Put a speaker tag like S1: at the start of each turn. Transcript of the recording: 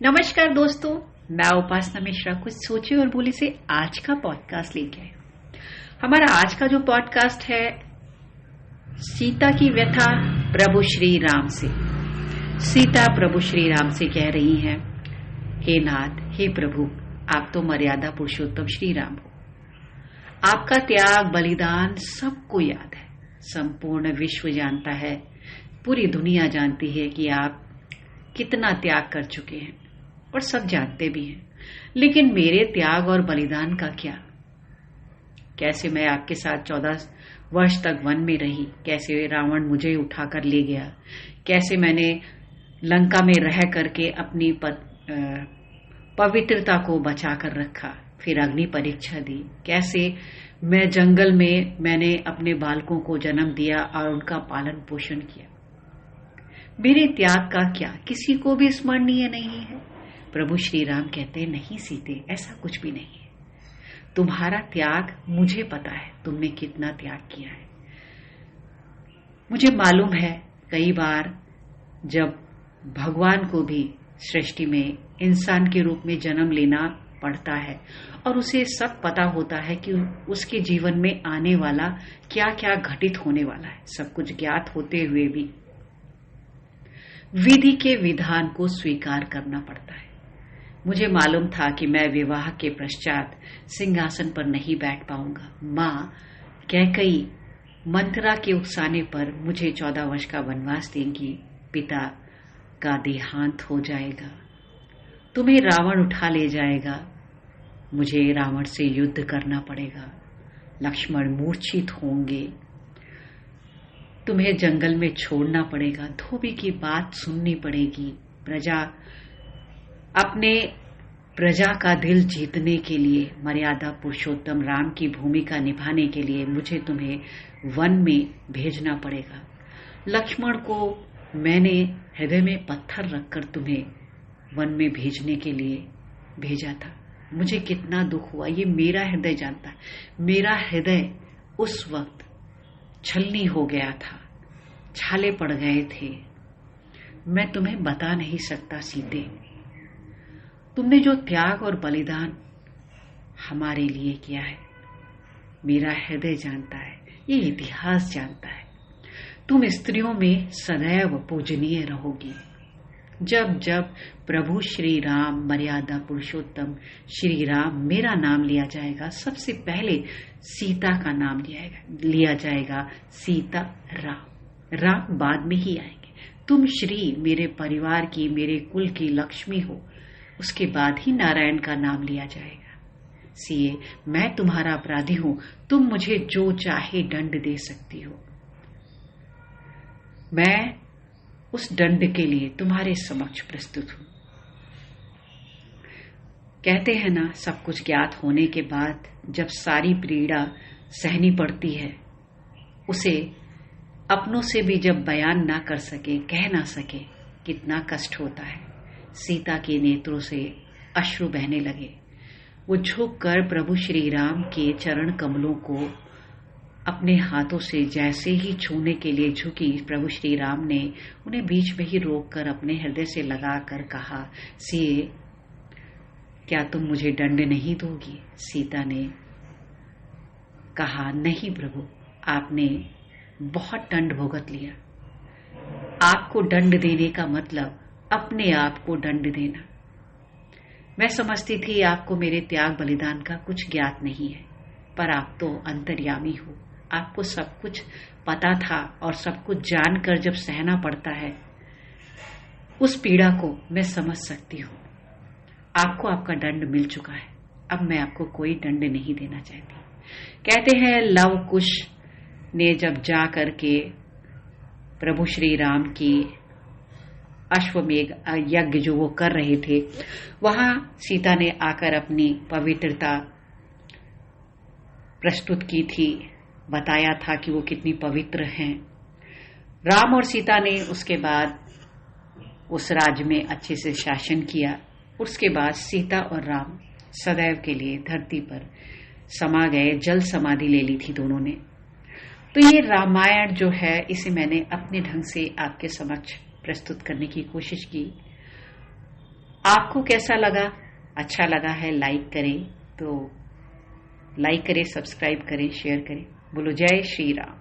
S1: नमस्कार दोस्तों, मैं उपासना मिश्रा कुछ सोचे और बोले से आज का पॉडकास्ट लेके आई। हमारा आज का जो पॉडकास्ट है सीता की व्यथा प्रभु श्री राम से। सीता प्रभु श्री राम से कह रही हैं, हे नाथ, हे प्रभु, आप तो मर्यादा पुरुषोत्तम श्री राम हो। आपका त्याग बलिदान सबको याद है, संपूर्ण विश्व जानता है, पूरी दुनिया जानती है कि आप कितना त्याग कर चुके हैं और सब जानते भी हैं। लेकिन मेरे त्याग और बलिदान का क्या? कैसे मैं आपके साथ 14 वर्ष तक वन में रही, कैसे रावण मुझे उठाकर ले गया, कैसे मैंने लंका में रह करके अपनी पवित्रता को बचा कर रखा, फिर अग्नि परीक्षा दी, कैसे मैं जंगल में मैंने अपने बालकों को जन्म दिया और उनका पालन पोषण किया। मेरे त्याग का क्या किसी को भी स्मरणीय नहीं है? प्रभु श्री राम कहते, नहीं सीते, ऐसा कुछ भी नहीं है। तुम्हारा त्याग मुझे पता है, तुमने कितना त्याग किया है। मुझे मालूम है कई बार जब भगवान को भी सृष्टि में इंसान के रूप में जन्म लेना पड़ता है और उसे सब पता होता है कि उसके जीवन में आने वाला क्या क्या घटित होने वाला है, सब कुछ ज्ञात होते हुए भी विधि के विधान को स्वीकार करना पड़ता है। मुझे मालूम था कि मैं विवाह के पश्चात सिंहासन पर नहीं बैठ पाऊंगा। माँ कैकेयी मंथरा के उकसाने पर मुझे 14 वर्ष का वनवास देंगी, पिता का देहांत हो जाएगा, तुम्हें रावण उठा ले जाएगा, मुझे रावण से युद्ध करना पड़ेगा, लक्ष्मण मूर्छित होंगे, तुम्हें जंगल में छोड़ना पड़ेगा, धोबी की बात सुननी पड़ेगी, अपने प्रजा का दिल जीतने के लिए, मर्यादा पुरुषोत्तम राम की भूमिका निभाने के लिए मुझे तुम्हें वन में भेजना पड़ेगा। लक्ष्मण को मैंने हृदय में पत्थर रखकर तुम्हें वन में भेजने के लिए भेजा था। मुझे कितना दुख हुआ ये मेरा हृदय जानता है। मेरा हृदय उस वक्त छलनी हो गया था, छाले पड़ गए थे। मैं तुम्हें बता नहीं सकता सीते, तुमने जो त्याग और बलिदान हमारे लिए किया है, मेरा हृदय जानता है, ये इतिहास जानता है। तुम स्त्रियों में सदैव पूजनीय रहोगी। जब जब प्रभु श्री राम, मर्यादा पुरुषोत्तम श्री राम मेरा नाम लिया जाएगा, सबसे पहले सीता का नाम लिया जाएगा। सीता राम बाद में ही आएंगे। तुम श्री मेरे परिवार की, मेरे कुल की लक्ष्मी हो, उसके बाद ही नारायण का नाम लिया जाएगा। सीए, मैं तुम्हारा अपराधी हूं, तुम मुझे जो चाहे दंड दे सकती हो। मैं उस दंड के लिए तुम्हारे समक्ष प्रस्तुत हूं। कहते हैं ना, सब कुछ ज्ञात होने के बाद जब सारी पीड़ा सहनी पड़ती है, उसे अपनों से भी जब बयान ना कर सके, कह ना सके, कितना कष्ट होता है। सीता के नेत्रों से अश्रु बहने लगे। वो झुककर प्रभु श्री राम के चरण कमलों को अपने हाथों से जैसे ही छूने के लिए झुकी, प्रभु श्री राम ने उन्हें बीच में ही रोककर अपने हृदय से लगाकर कहा, सीए, क्या तुम मुझे दंड नहीं दोगी? सीता ने कहा, नहीं प्रभु, आपने बहुत दंड भुगत लिया। आपको दंड देने का मतलब अपने आप को दंड देना। मैं समझती थी आपको मेरे त्याग बलिदान का कुछ ज्ञात नहीं है, पर आप तो अंतर्यामी हो, आपको सब कुछ पता था और सब कुछ जानकर जब सहना पड़ता है, उस पीड़ा को मैं समझ सकती हूँ। आपको आपका दंड मिल चुका है, अब मैं आपको कोई दंड नहीं देना चाहती। कहते हैं लव कुश ने जब जा करके प्रभु श्री राम की अश्वमेघ यज्ञ जो वो कर रहे थे, वहां सीता ने आकर अपनी पवित्रता प्रस्तुत की थी, बताया था कि वो कितनी पवित्र हैं। राम और सीता ने उसके बाद उस राज्य में अच्छे से शासन किया। उसके बाद सीता और राम सदैव के लिए धरती पर समा गए, जल समाधि ले ली थी दोनों ने। तो ये रामायण जो है, इसे मैंने अपने ढंग से आपके समक्ष प्रस्तुत करने की कोशिश की। आपको कैसा लगा? अच्छा लगा है लाइक करें तो लाइक करें, सब्सक्राइब करें, शेयर करें। बोलो जय श्री राम।